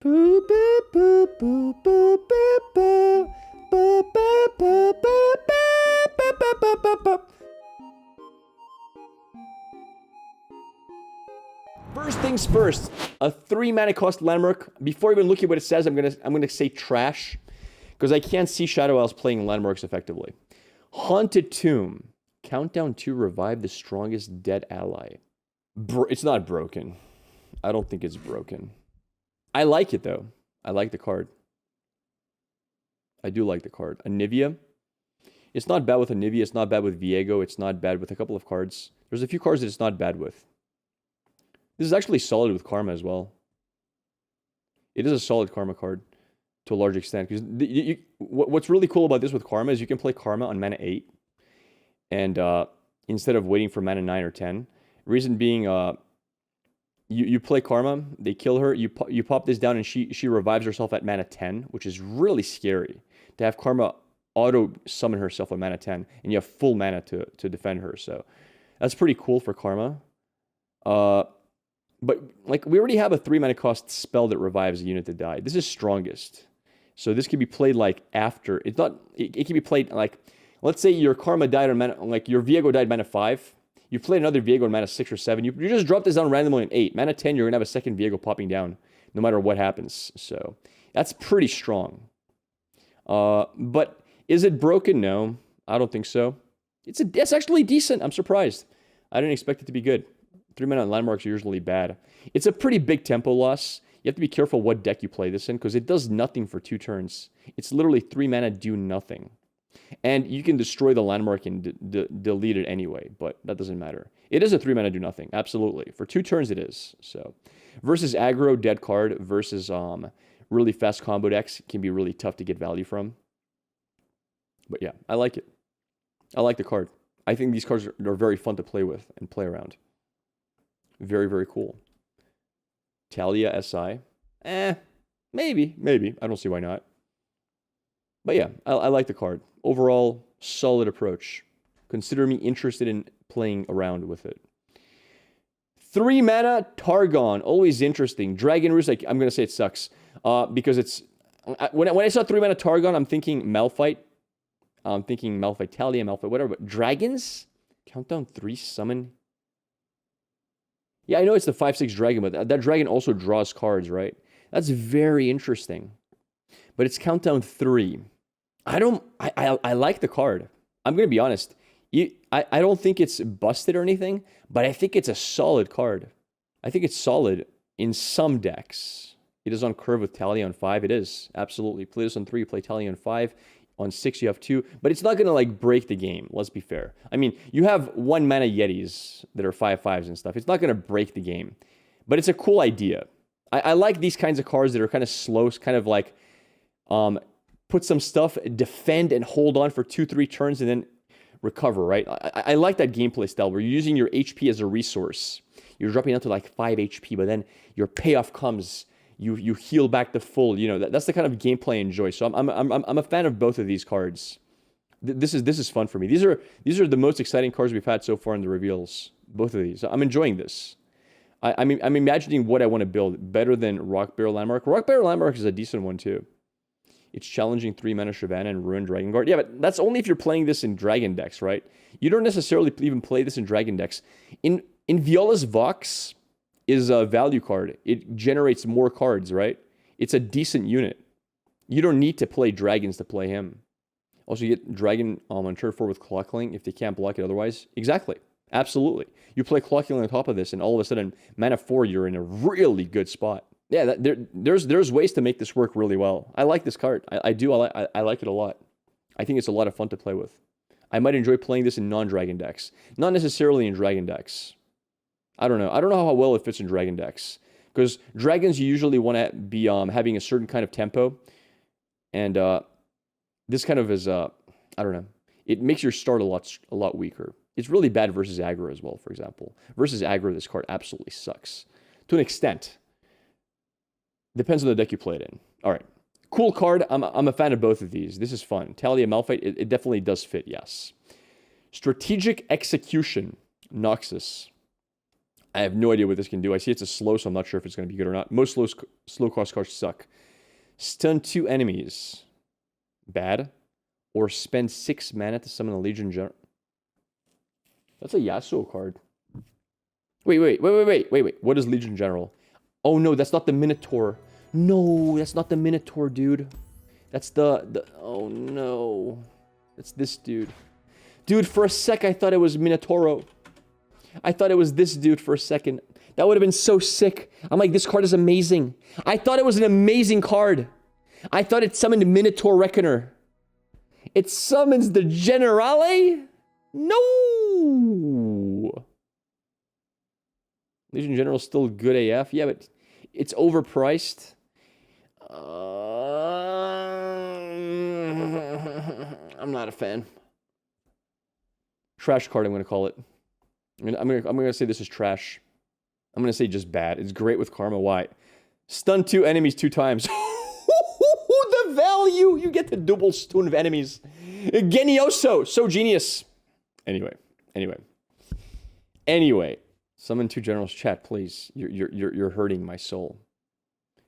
Boo, boo, boo, boo, boo, boo, boo. Boo, boo, boo, boo, boo, boo, boo, boo, boo. First things first, a 3 mana cost landmark. Before even looking at what it says, I'm gonna say trash, because I can't see Shadow Isles playing landmarks effectively. Haunted Tomb. Countdown to revive the strongest dead ally. It's not broken. I don't think it's broken. I like it though. I like the card. I do like the card. Anivia. It's not bad with Anivia. It's not bad with Viego. It's not bad with a couple of cards. There's a few cards that it's not bad with. This is actually solid with Karma as well. It is a solid Karma card to a large extent. Because what's really cool about this with Karma is you can play Karma on mana 8. And instead of waiting for mana 9 or 10. Reason being, you play Karma, they kill her, you pop this down and she revives herself at mana 10, which is really scary. To have Karma auto-summon herself at mana 10, and you have full mana to defend her. So that's pretty cool for Karma. But like we already have a 3 mana cost spell that revives a unit that died. This is strongest. So this could be played like after. It's not. It can be played like, let's say your Karma died on mana, like your Viego died mana 5. You play another Viego on mana 6 or 7. You just drop this down randomly on 8. Mana 10, you're gonna have a second Viego popping down, no matter what happens. So that's pretty strong. But is it broken? No, I don't think so. It's actually decent. I'm surprised. I didn't expect it to be good. 3 mana landmarks are usually bad. It's a pretty big tempo loss. You have to be careful what deck you play this in, because it does nothing for 2 turns. It's literally 3 mana do nothing. And you can destroy the landmark and delete it anyway, but that doesn't matter. It is a 3 mana do nothing, absolutely. For 2 turns it is. So versus aggro, dead card, versus really fast combo decks can be really tough to get value from. But yeah, I like it. I like the card. I think these cards are very fun to play with and play around. Very, very cool. Talia SI. Maybe. I don't see why not. But yeah, I like the card. Overall, solid approach. Consider me interested in playing around with it. 3 mana Targon. Always interesting. Dragon Roost, I'm going to say it sucks. Because it's... When I saw 3 mana Targon, I'm thinking Malphite. I'm thinking Malphite, Talia, Malphite, whatever. But dragons? Countdown 3 summon... Yeah, I know it's the 5/6 dragon, but that dragon also draws cards, right? That's very interesting. But it's countdown 3. I like the card. I'm going to be honest. I don't think it's busted or anything, but I think it's a solid card. I think it's solid in some decks. It is on curve with Talia on 5. It is, absolutely. Play this on 3, you play Talia on 5. On 6, you have 2. But it's not going to, like, break the game. Let's be fair. I mean, you have 1 mana Yetis that are 5/5s and stuff. It's not going to break the game. But it's a cool idea. I like these kinds of cards that are kind of slow, kind of like put some stuff, defend, and hold on for 2-3 turns, and then recover, right? I like that gameplay style where you're using your HP as a resource. You're dropping down to, like, 5 HP, but then your payoff comes... You heal back the full, you know, that's the kind of gameplay I enjoy. So I'm a fan of both of these cards. This is fun for me. These are the most exciting cards we've had so far in the reveals. Both of these. I'm enjoying this. I'm imagining what I want to build better than Rock Bear Landmark. Rock Bear Landmark is a decent one too. It's challenging 3 mana Shyvana and Ruined Dragon Guard. Yeah, but that's only if you're playing this in Dragon decks, right? You don't necessarily even play this in Dragon decks. In Viola's Vox is a value card. It generates more cards, right? It's a decent unit. You don't need to play dragons to play him. Also, you get dragon on turn 4 with Clockling if they can't block it otherwise. Exactly. Absolutely. You play Clockling on top of this, and all of a sudden, mana 4, you're in a really good spot. Yeah, there's ways to make this work really well. I like this card. I do. I like it a lot. I think it's a lot of fun to play with. I might enjoy playing this in non-dragon decks. Not necessarily in dragon decks. I don't know. I don't know how well it fits in dragon decks. Because dragons, you usually want to be having a certain kind of tempo. And this kind of is, I don't know. It makes your start a lot weaker. It's really bad versus aggro as well, for example. Versus aggro, this card absolutely sucks. To an extent. Depends on the deck you play it in. All right. Cool card. I'm a fan of both of these. This is fun. Talia, Malphite, it definitely does fit, yes. Strategic Execution. Noxus. I have no idea what this can do. I see it's a slow, so I'm not sure if it's going to be good or not. Most slow cost cards suck. Stun 2 enemies. Bad. Or spend 6 mana to summon a Legion General. That's a Yasuo card. Wait. What is Legion General? Oh no, that's not the Minotaur. No, that's not the Minotaur, dude. That's the... Oh no. That's this dude. Dude, for a sec, I thought it was Minotauro. I thought it was this dude for a second. That would have been so sick. I'm like, this card is amazing. I thought it was an amazing card. I thought it summoned Minotaur Reckoner. It summons the Generale? No! Legion General's still good AF. Yeah, but it's overpriced. I'm not a fan. Trash card, I'm going to call it. I'm gonna say this is trash. I'm gonna say just bad. It's great with Karma. Why? Stun 2 enemies 2 times. The value! You get the double stun of enemies. Genioso! So genius. Anyway. Summon 2 generals. Chat, please. You're hurting my soul.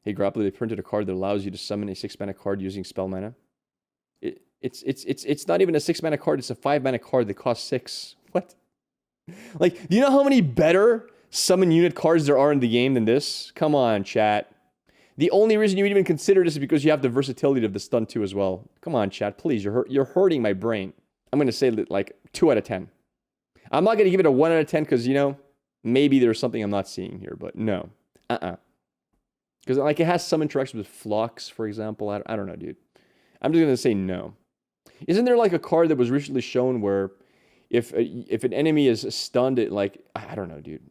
Hey, Grappler, they printed a card that allows you to summon a 6 mana card using spell mana. It's not even a 6 mana card. It's a 5 mana card that costs 6. What? Like, do you know how many better summon unit cards there are in the game than this? Come on, chat. The only reason you would even consider this is because you have the versatility of the stun 2 as well. Come on, chat, please. You're hurting my brain. I'm going to say, like, 2 out of 10. I'm not going to give it a 1 out of 10 because, you know, maybe there's something I'm not seeing here, but no. Because, like, it has some interactions with Phlox, for example. I don't know, dude. I'm just going to say no. Isn't there, like, a card that was recently shown where if an enemy is stunned, it, like, I don't know, dude.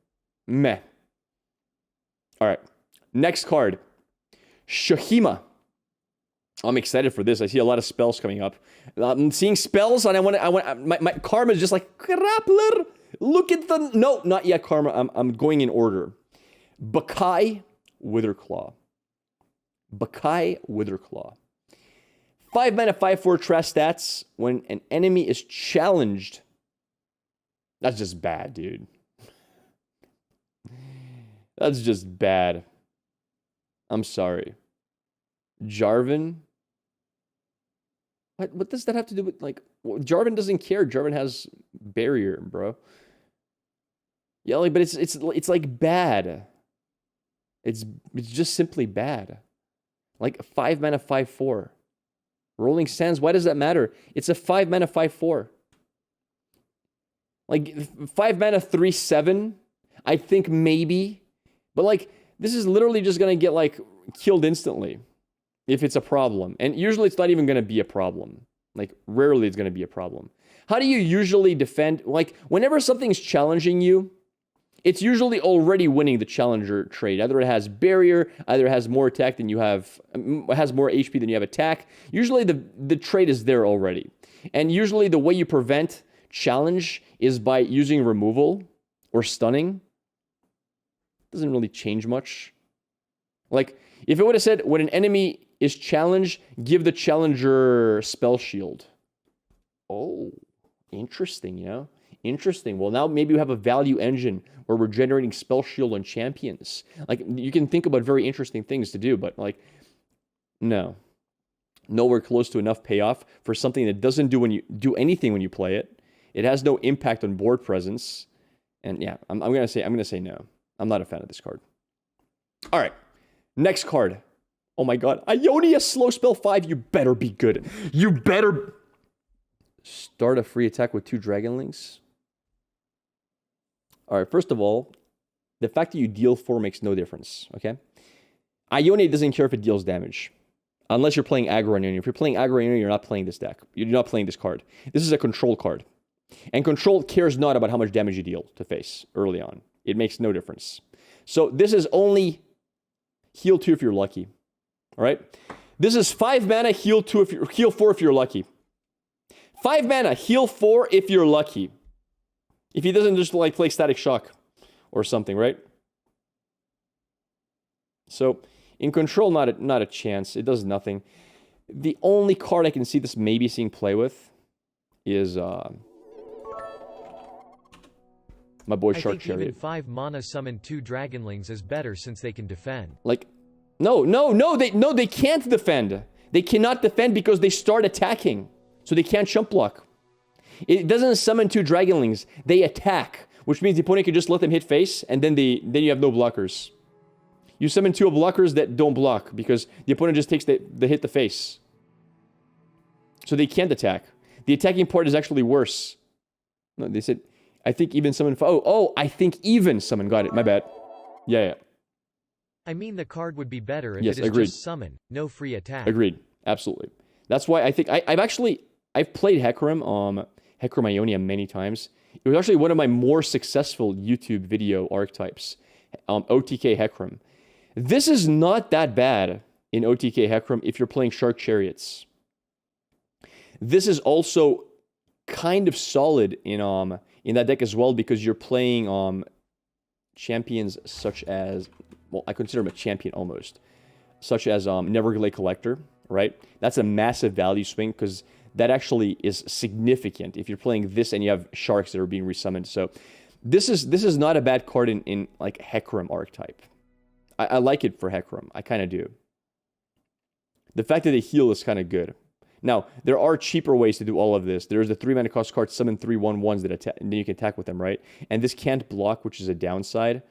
Meh. All right. Next card. Shahima. I'm excited for this. I see a lot of spells coming up. I'm seeing spells, and my karma is just like, Grappler, look at the... No, not yet, Karma. I'm going in order. Baccai Witherclaw. Baccai Witherclaw. 5 mana, 5/4 trash stats. When an enemy is challenged... That's just bad, dude. That's just bad. I'm sorry. Jarvan? What does that have to do with, like... Jarvan doesn't care. Jarvan has barrier, bro. Yeah, like, but it's like bad. It's just simply bad. Like 5 mana, 5/4. Rolling Sands, why does that matter? It's a 5 mana, 5/4. Like, 5 mana, 3/7, I think maybe. But, like, this is literally just going to get, like, killed instantly if it's a problem. And usually it's not even going to be a problem. Like, rarely it's going to be a problem. How do you usually defend? Like, whenever something's challenging you, it's usually already winning the challenger trade. Either it has barrier, either it has more attack than you have, has more HP than you have attack. Usually the trade is there already. And usually the way you prevent challenge is by using removal or stunning. Doesn't really change much. Like, if it would have said, when an enemy is challenged, give the challenger spell shield. Oh, interesting, you know? Interesting. Well, now maybe we have a value engine where we're generating spell shield on champions. Like, you can think about very interesting things to do, but, like, no. Nowhere close to enough payoff for something that doesn't do anything when you play it. It has no impact on board presence. And yeah, I'm gonna say no. I'm not a fan of this card. All right. Next card. Oh my god. Ionia slow spell 5. You better be good. You better start a free attack with 2 Dragonlings. All right, first of all, the fact that you deal 4 makes no difference, okay? Ionia doesn't care if it deals damage. Unless you're playing aggro Ionia. If you're playing aggro Ionia, you're not playing this deck. You're not playing this card. This is a control card. And control cares not about how much damage you deal to face early on. It makes no difference. So this is only heal 2 if you're lucky. All right? This is 5 mana, heal 2 if heal 4 if you're lucky. 5 mana, heal 4 if you're lucky. If he doesn't just like play Static Shock or something, right? So in control, not a chance. It does nothing. The only card I can see this maybe seeing play with is My boy I Shark think Chariot. even 5 mana summon 2 Dragonlings is better since they can defend. Like, no, they can't defend. They cannot defend because they start attacking. So they can't chump block. It doesn't summon 2 Dragonlings. They attack, which means the opponent can just let them hit face, and then you have no blockers. You summon 2 blockers that don't block because the opponent just takes the hit the face. So they can't attack. The attacking part is actually worse. No, they said, I think even summon... Oh, I think even summon. Got it. My bad. Yeah. I mean, the card would be better if Yes, it is agreed. just summon, no free attack. Agreed. Absolutely. That's why I think... I've played Hecarim, Hecarim Ionia many times. It was actually one of my more successful YouTube video archetypes. OTK Hecarim. This is not that bad in OTK Hecarim if you're playing Shark Chariots. This is also kind of solid in that deck as well because you're playing champions such as, well, I consider him a champion almost, such as Neverglade Collector, right? That's a massive value swing because that actually is significant if you're playing this and you have sharks that are being resummoned. So this is not a bad card in like Hecarim archetype. I like it for Hecarim. I kind of do. The fact that they heal is kind of good. Now, there are cheaper ways to do all of this. There's the 3 mana cost card, summon 3/1/1s that attack, and then you can attack with them, right? And this can't block, which is a downside.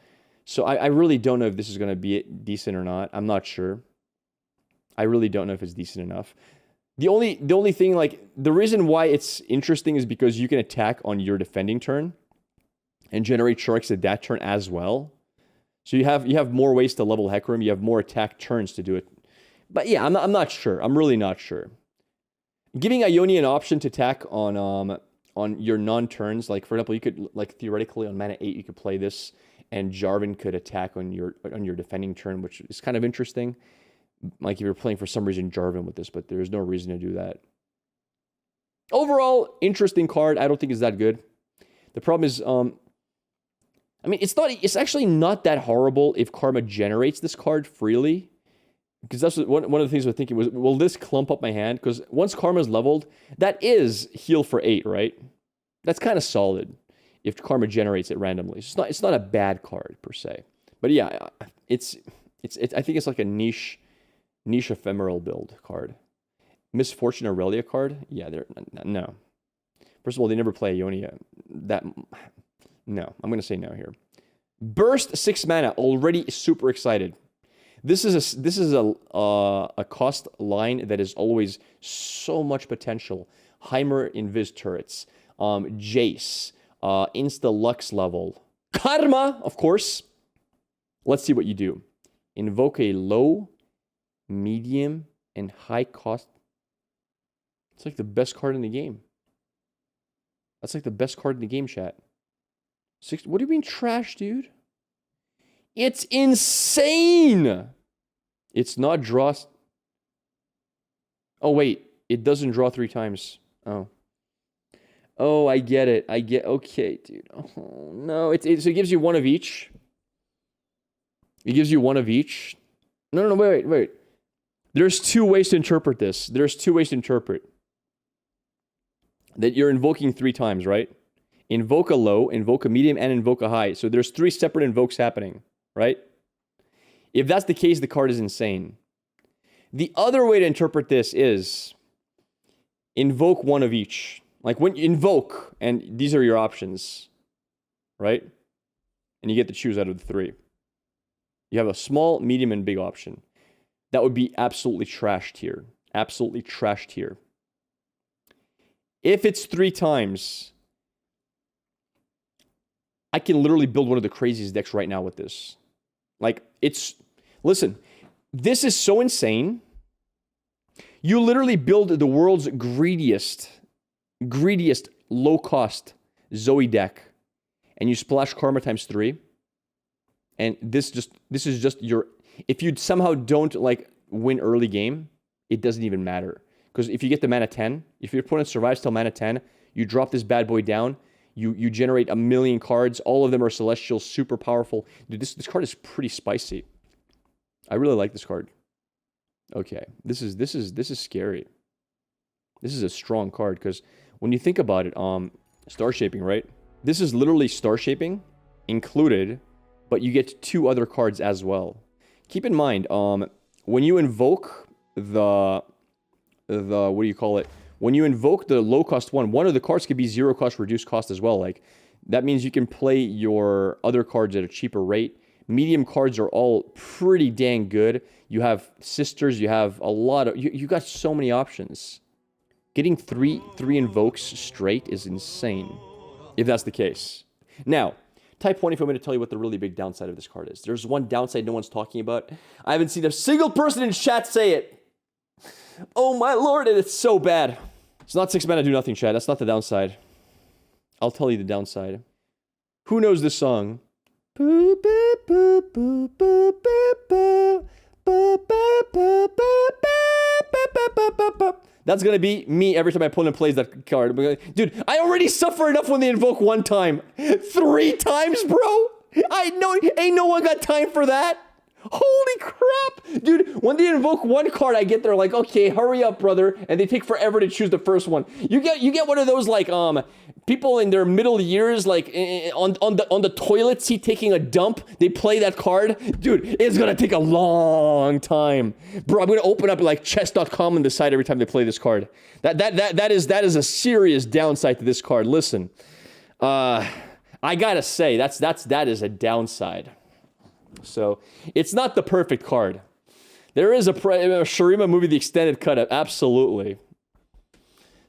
So I really don't know if this is going to be decent or not. I'm not sure. I really don't know if it's decent enough. The only thing, like, the reason why it's interesting is because you can attack on your defending turn and generate sharks at that turn as well. So you have more ways to level Hecarim. You have more attack turns to do it. But yeah, I'm not sure. I'm really not sure. Giving Ionia an option to attack on your non-turns, like for example, you could, like, theoretically on mana 8 you could play this, and Jarvan could attack on your defending turn, which is kind of interesting. Like if you're playing for some reason Jarvan with this, but there's no reason to do that. Overall, interesting card. I don't think it's that good. The problem is, I mean, it's actually not that horrible if Karma generates this card freely. Because that's one of the things I was thinking was, will this clump up my hand? Because once Karma's leveled, that is heal for 8, right? That's kind of solid if Karma generates it randomly. It's not a bad card per se. But yeah, I think it's like a niche ephemeral build card. Misfortune Aurelia card? Yeah, no. First of all, they never play Ionia. No, I'm going to say no here. Burst 6 mana, already super excited. This is a cost line that is always so much potential. Heimer Invis turrets, Jace, Insta Lux level, Karma, of course. Let's see what you do. Invoke a low, medium, and high cost. It's like the best card in the game. That's like the best card in the game, chat. What do you mean trash, dude? It's insane! It's not draw... Oh, wait. It doesn't draw 3 times. Oh, I get it. Okay, dude. Oh, no. So it gives you 1 of each. It gives you 1 of each. No, wait. There's 2 ways to interpret this. There's 2 ways to interpret. That you're invoking 3 times, right? Invoke a low, invoke a medium, and invoke a high. So there's 3 separate invokes happening. Right? If that's the case, the card is insane. The other way to interpret this is invoke 1 of each. Like when you invoke, and these are your options, right? And you get to choose out of the 3. You have a small, medium, and big option. That would be absolutely trashed here. Absolutely trashed here. If it's 3 times, I can literally build one of the craziest decks right now with this. Like, listen, this is so insane. You literally build the world's greediest low-cost Zoe deck, and you splash Karma times 3, and this is just your... If you somehow don't, like, win early game, it doesn't even matter. Because if you get the mana 10, if your opponent survives till mana 10, you drop this bad boy down, you generate 1,000,000 cards. All of them are celestial, super powerful. Dude, this card is pretty spicy. I really like this card. Okay, this is scary. This is a strong card because when you think about it, star shaping, right? This is literally star shaping included, but you get 2 other cards as well. Keep in mind, when you invoke the what do you call it? When you invoke the low cost one of the cards could be 0 cost, reduced cost as well. Like, that means you can play your other cards at a cheaper rate. Medium cards are all pretty dang good. You have sisters, you have a lot of... You got so many options. Getting three invokes straight is insane, if that's the case. Now, type 1 if I'm going to tell you what the really big downside of this card is. There's one downside no one's talking about. I haven't seen a single person in chat say it. Oh my lord, and it's so bad. It's not 6 mana, do nothing, chat. That's not the downside. I'll tell you the downside. Who knows this song? That's gonna be me every time my opponent plays that card. Dude, I already suffer enough when they invoke 1 time. 3 times, bro? I know, ain't no one got time for that. Holy crap! Dude, when they invoke 1 card, I get there like, okay, hurry up, brother. And they take forever to choose the first one. You get one of those, like, people in their middle years, like, on the toilet seat taking a dump. They play that card. Dude, it's gonna take a long time. Bro, I'm gonna open up, like, chess.com and decide every time they play this card. That is a serious downside to this card. Listen, I gotta say, that is a downside. So, it's not the perfect card. There is a Shurima movie, the extended cut, absolutely.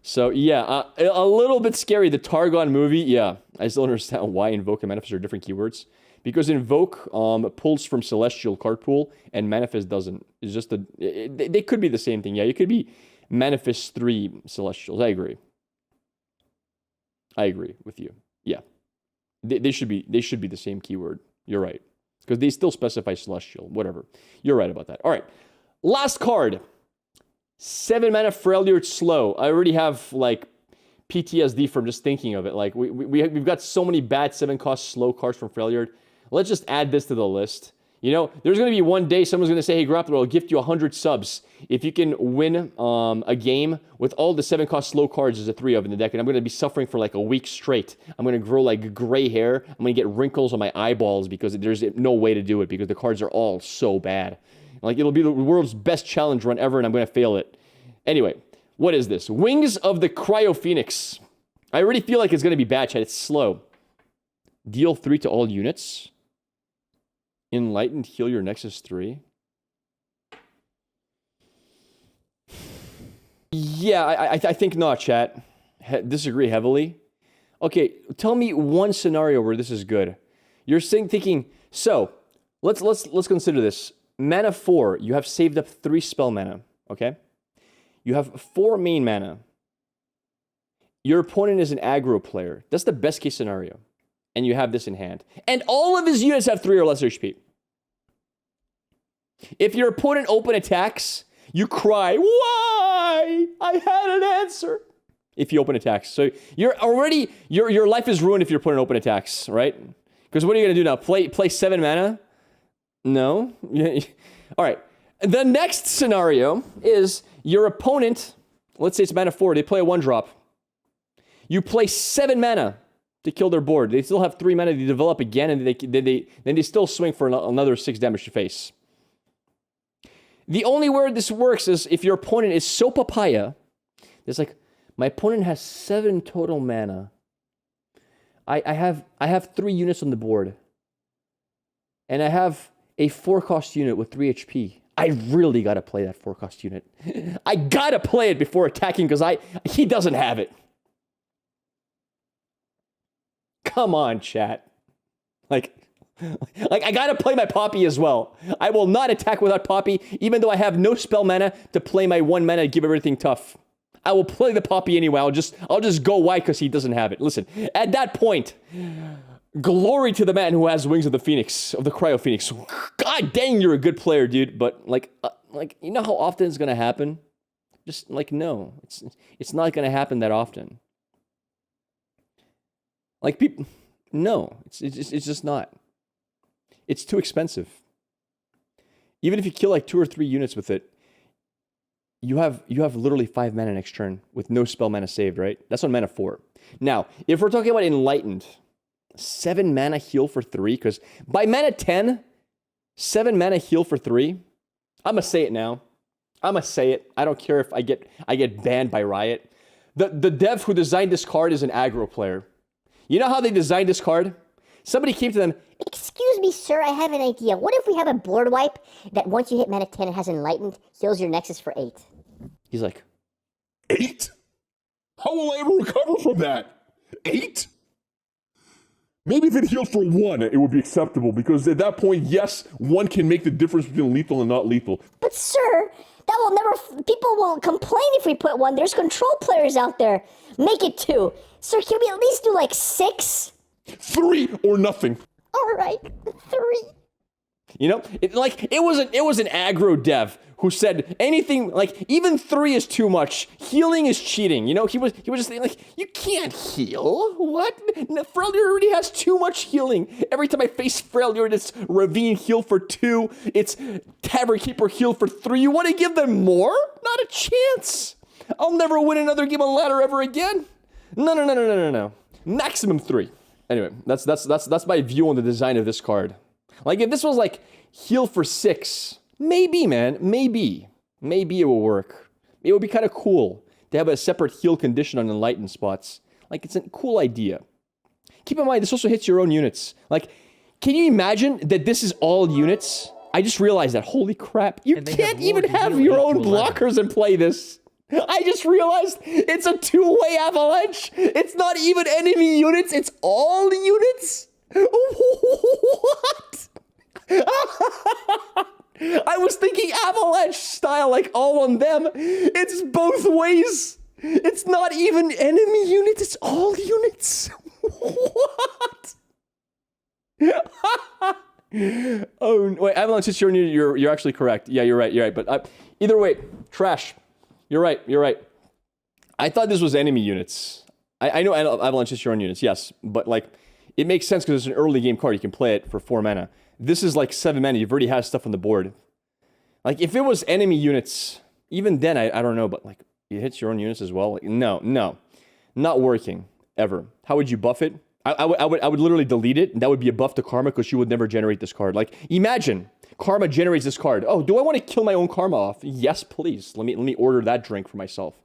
So, yeah, a little bit scary. The Targon movie, yeah. I still don't understand why Invoke and Manifest are different keywords. Because Invoke pulls from Celestial card pool, and Manifest doesn't. It's just they could be the same thing. Yeah, it could be Manifest 3 Celestials. I agree. I agree with you. Yeah. They should be the same keyword. You're right. Because they still specify Celestial. Whatever. You're right about that. All right. Last card. 7 mana Freljord slow. I already have, like, PTSD from just thinking of it. Like, we've got so many bad 7-cost slow cards from Freljord. Let's just add this to the list. You know, there's going to be one day someone's going to say, hey, Grappler, I'll gift you 100 subs if you can win a game with all the 7-cost slow cards as a 3 of in the deck, and I'm going to be suffering for like a week straight. I'm going to grow like gray hair. I'm going to get wrinkles on my eyeballs because there's no way to do it because the cards are all so bad. Like, it'll be the world's best challenge run ever, and I'm going to fail it. Anyway, what is this? Wings of the Cryophoenix. I already feel like it's going to be bad, chat. It's slow. Deal 3 to all units. Enlightened, heal your Nexus 3. Yeah, I think not, chat. Disagree heavily. Okay, tell me one scenario where this is good. You're thinking, so, let's consider this. Mana 4, you have saved up 3 spell mana, okay? You have 4 main mana. Your opponent is an aggro player. That's the best case scenario. And you have this in hand. And all of his units have 3 or less HP. If your opponent open attacks, you cry, why? I had an answer. If you open attacks. So you're already, your life is ruined if your opponent open attacks, right? Because what are you going to do now? Play 7 mana? No? All right. The next scenario is your opponent, let's say it's mana 4, they play a 1-drop. You play 7 mana to kill their board. They still have 3 mana to develop again, and then they still swing for another 6 damage to face. The only way this works is if your opponent is so papaya, it's like, my opponent has 7 total mana. I have 3 units on the board. And I have a 4-cost unit with 3 HP. I really gotta play that 4-cost unit. I gotta play it before attacking because he doesn't have it. Come on, chat. Like, I gotta play my Poppy as well. I will not attack without Poppy, even though I have no spell mana to play my 1 mana and give everything tough. I will play the Poppy anyway. I'll just go white because he doesn't have it. Listen, at that point, glory to the man who has wings of the Phoenix, of the Cryophoenix. God dang, you're a good player, dude. But like, you know how often it's gonna happen? Just like, no, it's not gonna happen that often. Like, people, no, it's just not. It's too expensive. Even if you kill like 2 or 3 units with it, you have literally 5 mana next turn with no spell mana saved, right? That's on mana 4. Now, if we're talking about Enlightened, 7 mana heal for 3, because by mana 10, 7 mana heal for 3. I'm gonna say it now. I'm gonna say it. I don't care if I get banned by Riot. The dev who designed this card is an aggro player. You know how they designed this card? Somebody came to them. Excuse me, sir, I have an idea. What if we have a board wipe that once you hit mana 10, it has Enlightened, heals your Nexus for 8? He's like, 8? How will I ever recover from that? 8? Maybe if it healed for 1, it would be acceptable, because at that point, yes, 1 can make the difference between lethal and not lethal. But sir, that will never, people will complain if we put 1. There's control players out there. Make it 2. Sir, can we at least do like 6? 3 or nothing. All right, 3. you know, it was an aggro dev who said anything like even 3 is too much. Healing is cheating. You know, he was just saying like, you can't heal. What? Freljord already has too much healing. Every time I face Freljord, it's Ravine heal for 2. It's Tavern Keeper heal for 3. You want to give them more? Not a chance. I'll never win another game on ladder ever again. No. Maximum 3. Anyway, that's my view on the design of this card. Like if this was like heal for 6, maybe, man, maybe it will work. It would be kind of cool to have a separate heal condition on enlightened spots. Like it's a cool idea. Keep in mind, this also hits your own units. Like, can you imagine that this is all units? I just realized that. Holy crap! You can't even have your own blockers and play this. I just realized it's a 2-way avalanche. It's not even enemy units. It's all units. What? I was thinking avalanche style, like all on them. It's both ways. It's not even enemy units. It's all units. What? Oh wait, avalanche is your unit. You're actually correct. Yeah, you're right. But either way, trash. You're right. I thought this was enemy units. I know avalanche is your own units, yes, but like it makes sense because it's an early game card. You can play it for 4 mana. This is like 7 mana. You've already had stuff on the board. Like if it was enemy units, even then I don't know, but like it hits your own units as well. Like, no, not working ever. How would you buff it? I would literally delete it. And that would be a buff to Karma because you would never generate this card. Like imagine Karma generates this card. Oh, do I want to kill my own Karma off? Yes, please. Let me order that drink for myself.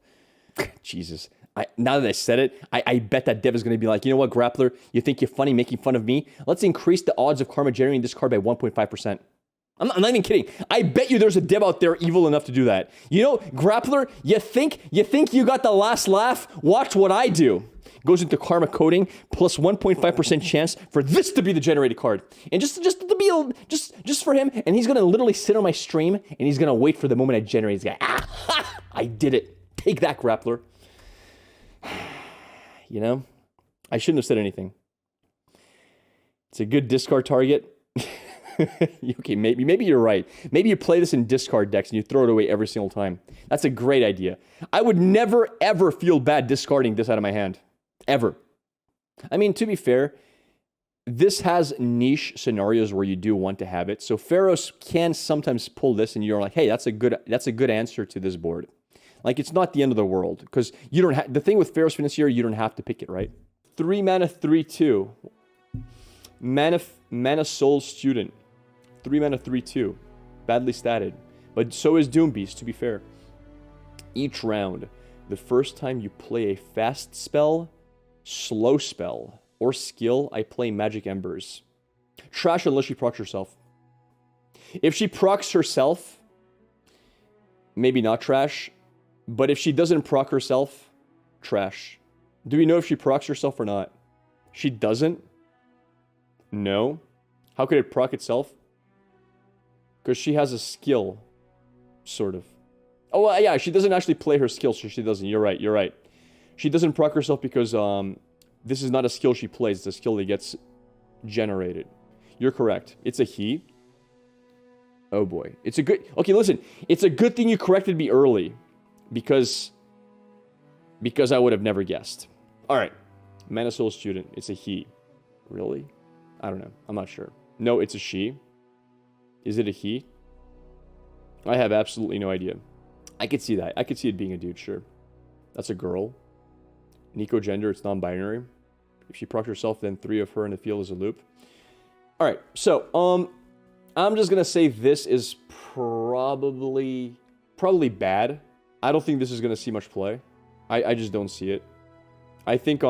Jesus. Now that I said it, I bet that dev is going to be like, you know what, Grappler? You think you're funny making fun of me? Let's increase the odds of Karma generating this card by 1.5%. I'm not even kidding. I bet you there's a dev out there evil enough to do that. You know, Grappler, you think you got the last laugh? Watch what I do. Goes into Karma coding, plus 1.5% chance for this to be the generated card. And just for him, and he's gonna literally sit on my stream, and he's gonna wait for the moment I generate. He's like, I did it. Take that, Grappler. You know, I shouldn't have said anything. It's a good discard target. Okay, maybe you're right. Maybe you play this in discard decks and you throw it away every single time. That's a great idea. I would never, ever feel bad discarding this out of my hand. Ever. I mean, to be fair, this has niche scenarios where you do want to have it. So Pharaohs can sometimes pull this and you're like, hey, that's a good answer to this board. Like, it's not the end of the world. Because you don't have... The thing with Pharaohs Financier, you don't have to pick it, right? 3 mana, 3/2. Manasoul Student. 3 mana, 3/2. Badly statted. But so is Doom Beast, to be fair. Each round, the first time you play a fast spell, slow spell, or skill, I play Magic Embers. Trash unless she procs herself. If she procs herself, maybe not trash. But if she doesn't proc herself, trash. Do we know if she procs herself or not? She doesn't? No. How could it proc itself? Because she has a skill. Sort of. Oh, well, yeah, she doesn't actually play her skill, so she doesn't. You're right. She doesn't proc herself because this is not a skill she plays. It's a skill that gets generated. You're correct. It's a he. Oh, boy. It's a good... Okay, listen. It's a good thing you corrected me early. Because I would have never guessed. Alright. Manasoul Student. It's a he. Really? I don't know. I'm not sure. No, it's a she. Is it a he? I have absolutely no idea. I could see that. I could see it being a dude, sure. That's a girl. Nico gender, it's non-binary. If she procs herself, then 3 of her in the field is a loop. Alright, so, I'm just gonna say this is probably bad. I don't think this is gonna see much play. I just don't see it. I think,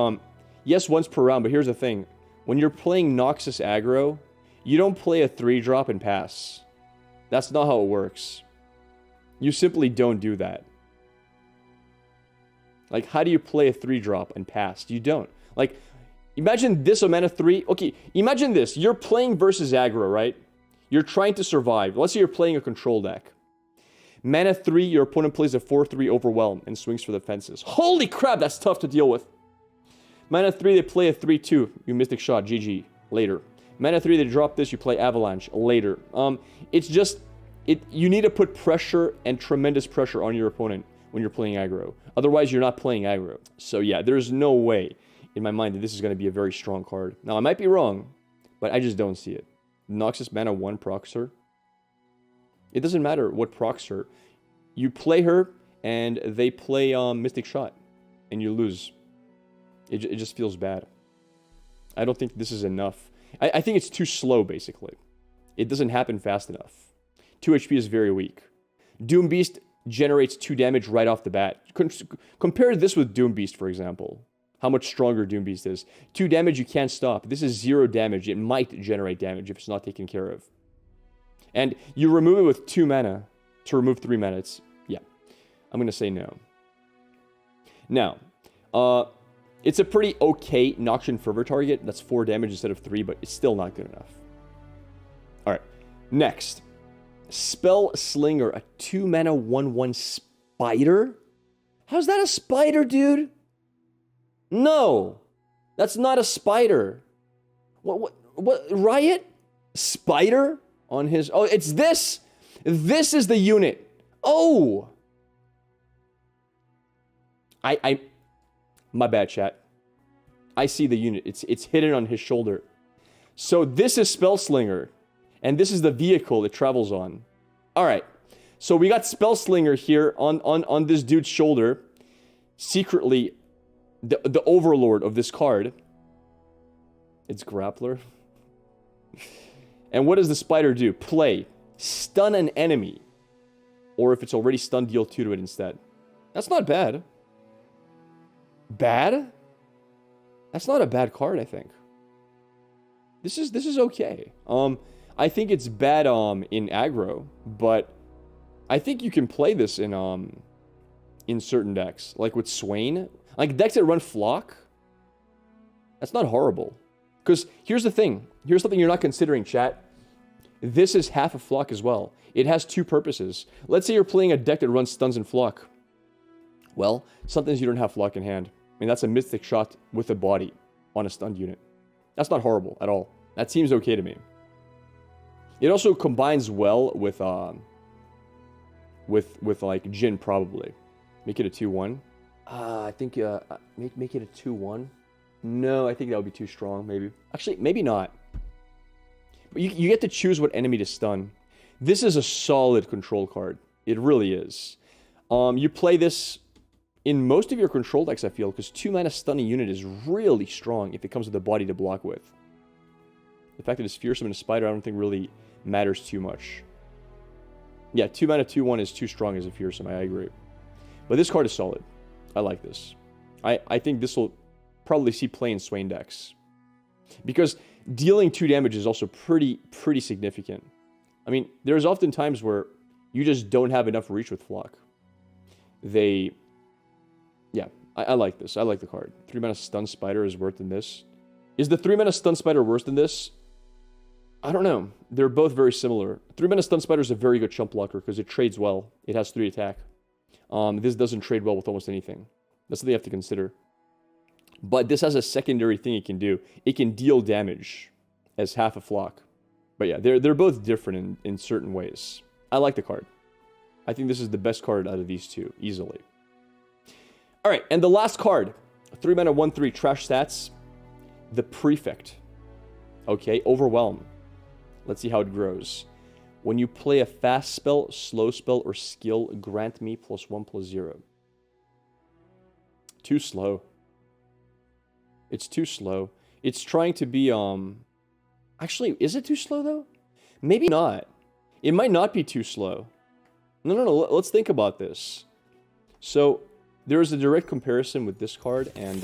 yes, once per round, but here's the thing. When you're playing Noxus aggro, you don't play a 3-drop and pass. That's not how it works. You simply don't do that. Like, how do you play a 3-drop and pass? You don't. Like, imagine this on mana 3. Okay, imagine this. You're playing versus aggro, right? You're trying to survive. Let's say you're playing a control deck. Mana 3, your opponent plays a 4-3 Overwhelm and swings for the fences. Holy crap, that's tough to deal with. Mana 3, they play a 3-2. You Mystic Shot, GG. Later. Mana 3, they drop this, you play Avalanche. Later. It's just... you need to put pressure and tremendous pressure on your opponent when you're playing aggro. Otherwise, you're not playing aggro. So yeah, there's no way in my mind that this is going to be a very strong card. Now, I might be wrong, but I just don't see it. Noxus mana 1 procs her. It doesn't matter what procs her. You play her, and they play Mystic Shot, and you lose. It just feels bad. I don't think this is enough. I think it's too slow, basically. It doesn't happen fast enough. 2 HP is very weak. Doom Beast generates 2 damage right off the bat. Compare this with Doom Beast, for example. How much stronger Doom Beast is. 2 damage you can't stop. This is 0 damage. It might generate damage if it's not taken care of. And you remove it with 2 mana to remove 3 mana. Yeah. I'm going to say no. Now, it's a pretty okay Noxian Fervor target. That's 4 damage instead of 3, but it's still not good enough. Alright. Next. Spell Slinger, a 2 mana 1/1 spider? How's that a spider, dude? No! That's not a spider. What, Riot? Spider? On his... Oh, it's this! This is the unit. Oh! My bad, chat. I see the unit. It's hidden on his shoulder. So this is Spell Slinger. And this is the vehicle it travels on. Alright. So we got Spell Slinger here on this dude's shoulder. Secretly, the overlord of this card. It's Grappler. And what does the spider do? Play. Stun an enemy. Or if it's already stunned, deal 2 to it instead. That's not bad. Bad? That's not a bad card, I think. This is okay. I think it's bad in aggro, but I think you can play this in certain decks. Like with Swain. Like decks that run Flock. That's not horrible. Because here's the thing. Here's something you're not considering, chat. This is half a Flock as well. It has 2 purposes. Let's say you're playing a deck that runs stuns and Flock. Well, sometimes you don't have Flock in hand. I mean, that's a Mystic Shot with a body on a stunned unit. That's not horrible at all. That seems okay to me. It also combines well with like Jhin probably. Make it a 2/1. I think make it a 2/1. No, I think that would be too strong. Maybe actually maybe not. But you get to choose what enemy to stun. This is a solid control card. It really is. You play this in most of your control decks, I feel, because 2 mana stunning unit is really strong if it comes with a body to block with. The fact that it's fearsome and a spider, I don't think really matters too much. Yeah, 2 mana 2/1 is too strong as a fearsome, I agree. But this card is solid. I like this. I think this will probably see play in Swain decks. Because dealing 2 damage is also pretty significant. I mean, there's often times where you just don't have enough reach with Flock. Yeah, I like this. I like the card. 3 mana Stun Spider is worse than this. Is the 3 mana Stun Spider worse than this? I don't know. They're both very similar. 3 mana Stun Spider is a very good chump blocker because it trades well. It has 3 attack. This doesn't trade well with almost anything. That's something you have to consider. But this has a secondary thing it can do. It can deal damage as half a Flock. But yeah, they're both different in certain ways. I like the card. I think this is the best card out of these 2, easily. Alright, and the last card. 3 mana 1/3 trash stats. The Prefect. Okay, Overwhelm. Let's see how it grows. When you play a fast spell, slow spell, or skill, grant me +1/+0. Too slow. It's too slow. It's trying to be, Actually, is it too slow, though? Maybe not. It might not be too slow. No. Let's think about this. So, there is a direct comparison with this card and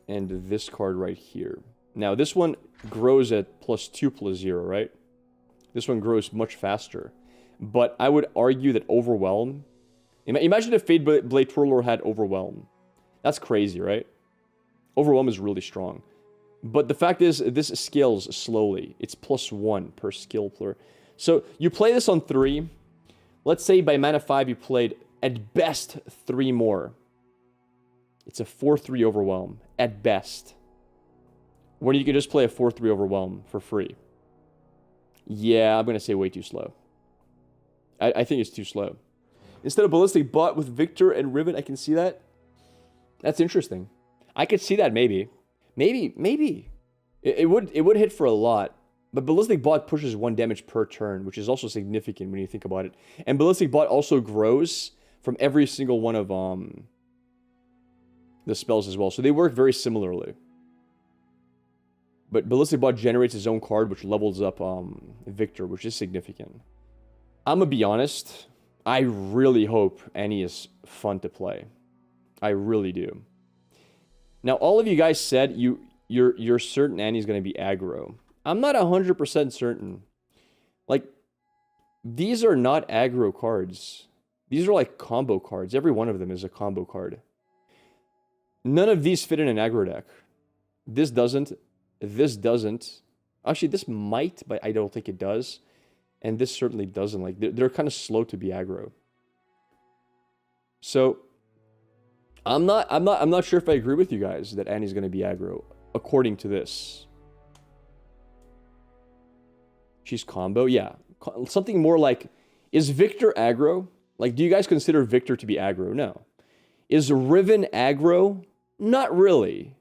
this card right here. Now, this one grows at +2/+0, right? This one grows much faster. But I would argue that Overwhelm... Imagine if Fade Blade Twirler had Overwhelm. That's crazy, right? Overwhelm is really strong. But the fact is, this scales slowly. It's +1 per skill player. So, you play this on 3. Let's say by mana 5 you played, at best, 3 more. It's a 4/3 Overwhelm, at best. When you can just play a 4/3 Overwhelm for free. Yeah, I'm going to say way too slow. I think it's too slow. Instead of Ballistic Bot with Victor and Riven, I can see that. That's interesting. I could see that maybe. Maybe. It would hit for a lot. But Ballistic Bot pushes 1 damage per turn, which is also significant when you think about it. And Ballistic Bot also grows from every single one of the spells as well. So they work very similarly. But Ballistic Bot generates his own card, which levels up Victor, which is significant. I'm gonna be honest. I really hope Annie is fun to play. I really do. Now, all of you guys said you're certain Annie's gonna be aggro. I'm not 100% certain. Like, these are not aggro cards. These are like combo cards. Every one of them is a combo card. None of these fit in an aggro deck. This doesn't. This doesn't. Actually, this might, but I don't think it does. And this certainly doesn't. Like, they're kind of slow to be aggro. So, I'm not sure if I agree with you guys that Annie's going to be aggro, according to this. She's combo? Yeah. Something more like, is Victor aggro? Like, do you guys consider Victor to be aggro? No. Is Riven aggro? Not really.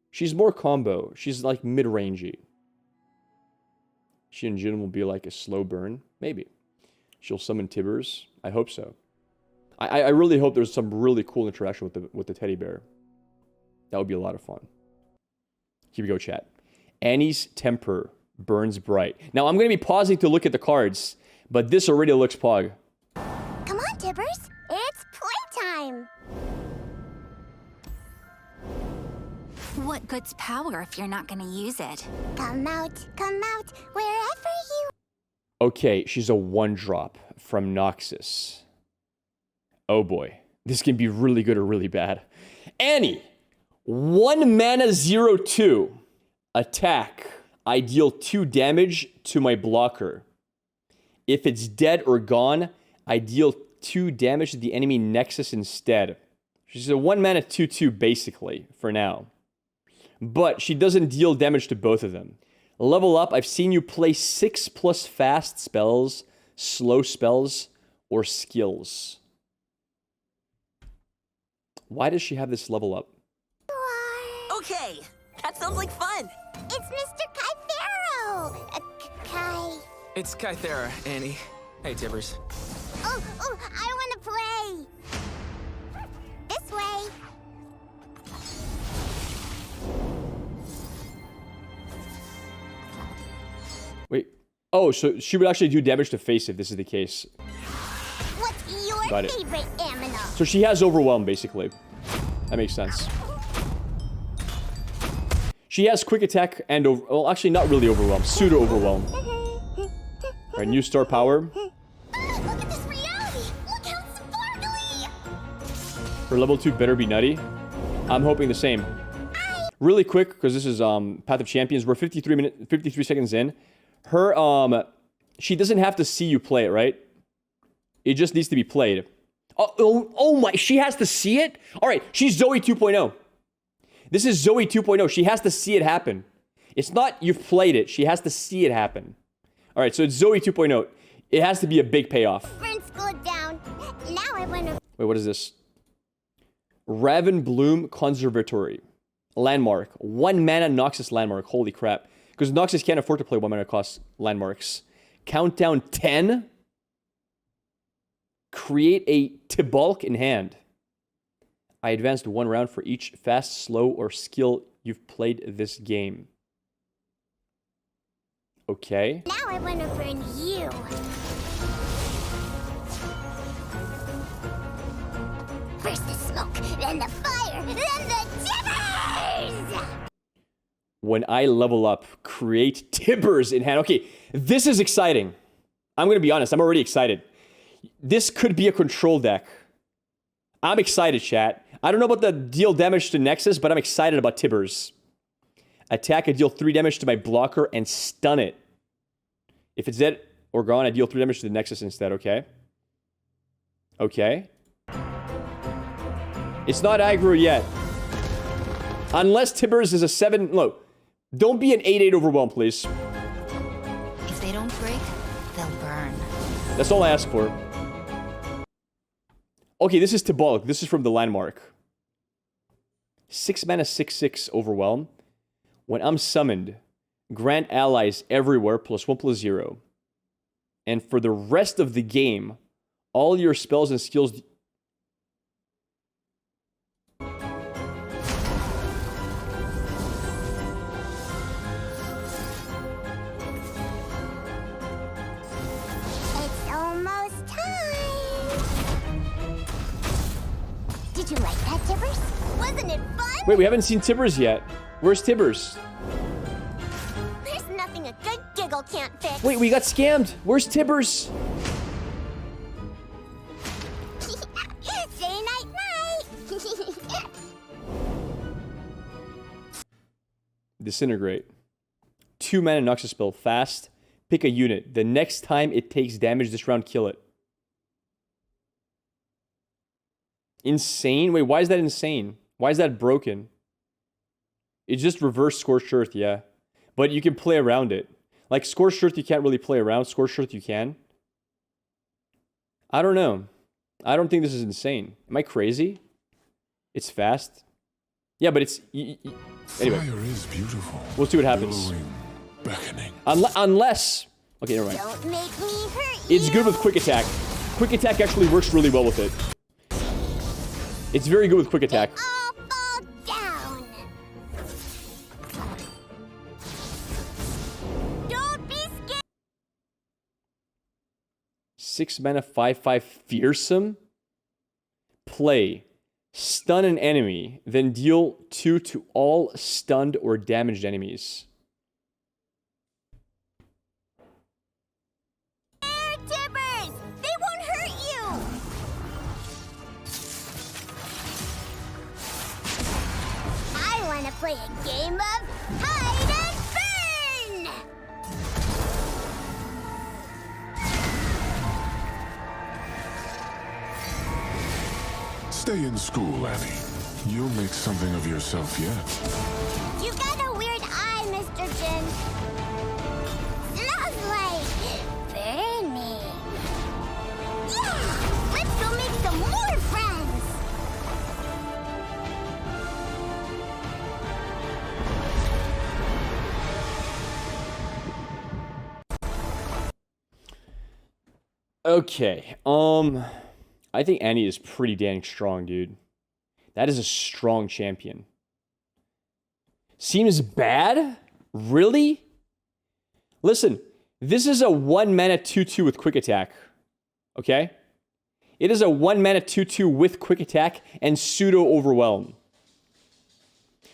She's more combo. She's like mid-rangey. She and Jin will be like a slow burn? Maybe. She'll summon Tibbers? I hope so. I really hope there's some really cool interaction with the teddy bear. That would be a lot of fun. Here we go, chat. Annie's temper burns bright. Now, I'm going to be pausing to look at the cards, but this already looks pog. Come on, Tibbers. It's playtime. What good's power if you're not gonna use it? Come out, wherever you... Okay, she's a 1-drop from Noxus. Oh boy. This can be really good or really bad. Annie! 1 mana 0/2. Attack. I deal 2 damage to my blocker. If it's dead or gone, I deal 2 damage to the enemy Nexus instead. She's a 1 mana 2/2 basically, for now. But she doesn't deal damage to both of them. Level up, I've seen you play 6+ fast spells, slow spells, or skills. Why does she have this level up? Okay, that sounds like fun. It's Mr. Kythero! Kai... It's Kythera, Annie. Hey, Tibbers. Oh, I wanna play! This way! Wait. Oh, so she would actually do damage to face if this is the case. What's your Got it. favorite aminal? So she has Overwhelm, basically. That makes sense. She has Quick Attack and well, actually not really Overwhelm. Pseudo Overwhelm. Alright, new star power. Look at this reality! Look how sparkly! Her level 2 better be nutty. I'm hoping the same. Really quick, because this is Path of Champions. We're 53 seconds in. Her, she doesn't have to see you play it, right? It just needs to be played. Oh my, she has to see it? Alright, she's Zoe 2.0. This is Zoe 2.0. She has to see it happen. It's not you've played it. She has to see it happen. Alright, so it's Zoe 2.0. It has to be a big payoff. Burn school down. Now I wanna... Wait, what is this? Raven Bloom Conservatory. Landmark. 1 mana Noxus landmark. Holy crap. Because Noxus can't afford to play 1 mana cost landmarks. Countdown 10. Create a Tibulk in hand. I advanced 1 round for each fast, slow, or skill you've played this game. Okay. Now I want to burn you. First the smoke, then the fire, then the timbers! When I level up, create Tibbers in hand. Okay, this is exciting. I'm going to be honest, I'm already excited. This could be a control deck. I'm excited, chat. I don't know about the deal damage to Nexus, but I'm excited about Tibbers. Attack, I deal 3 damage to my blocker and stun it. If it's dead or gone, I deal 3 damage to the Nexus instead, okay? Okay. It's not aggro yet. Unless Tibbers is a 7... No, don't be an 8-8 overwhelm, please. If they don't break, they'll burn. That's all I ask for. Okay, this is Tibulk. This is from the landmark. 6 mana, 6/6 overwhelm. When I'm summoned, grant allies everywhere +1/+0. And for the rest of the game, all your spells and skills... It's almost time. Did you like that, Tibbers? Wasn't it fun? Wait, we haven't seen Tibbers yet. Where's Tibbers? There's nothing a good giggle can't fix. Wait, we got scammed. Where's Tibbers? Say night-night. Disintegrate. 2 mana Noxus spell. Fast. Pick a unit. The next time it takes damage this round, kill it. Insane? Wait, why is that insane? Why is that broken? It's just reverse Scorched Earth, yeah. But you can play around it. Like, Scorched Earth you can't really play around. Scorched Earth you can. I don't know. I don't think this is insane. Am I crazy? It's fast. Yeah, but it's... Anyway. Fire is beautiful. We'll see what happens. Billowing, beckoning. Unless... Okay, never mind. Don't make me hurt you. It's good with Quick Attack. Quick Attack actually works really well with it. It's very good with Quick Attack. All fall down. Don't be scared. 6 mana, 5/5 Fearsome. Play. Stun an enemy, then deal 2 to all stunned or damaged enemies. There, Tibbers. They won't hurt you. I want to play a game of hide and burn. Stay in school, Annie. You'll make something of yourself yet. You got a weird eye, Mr. Jin. Smells like burning. Yeah! Let's go make some more friends! Okay, I think Annie is pretty dang strong, dude. That is a strong champion. Seems bad? Really? Listen, this is a 1 mana 2/2 with Quick Attack. Okay? It is a 1 mana 2/2 with Quick Attack and Pseudo Overwhelm.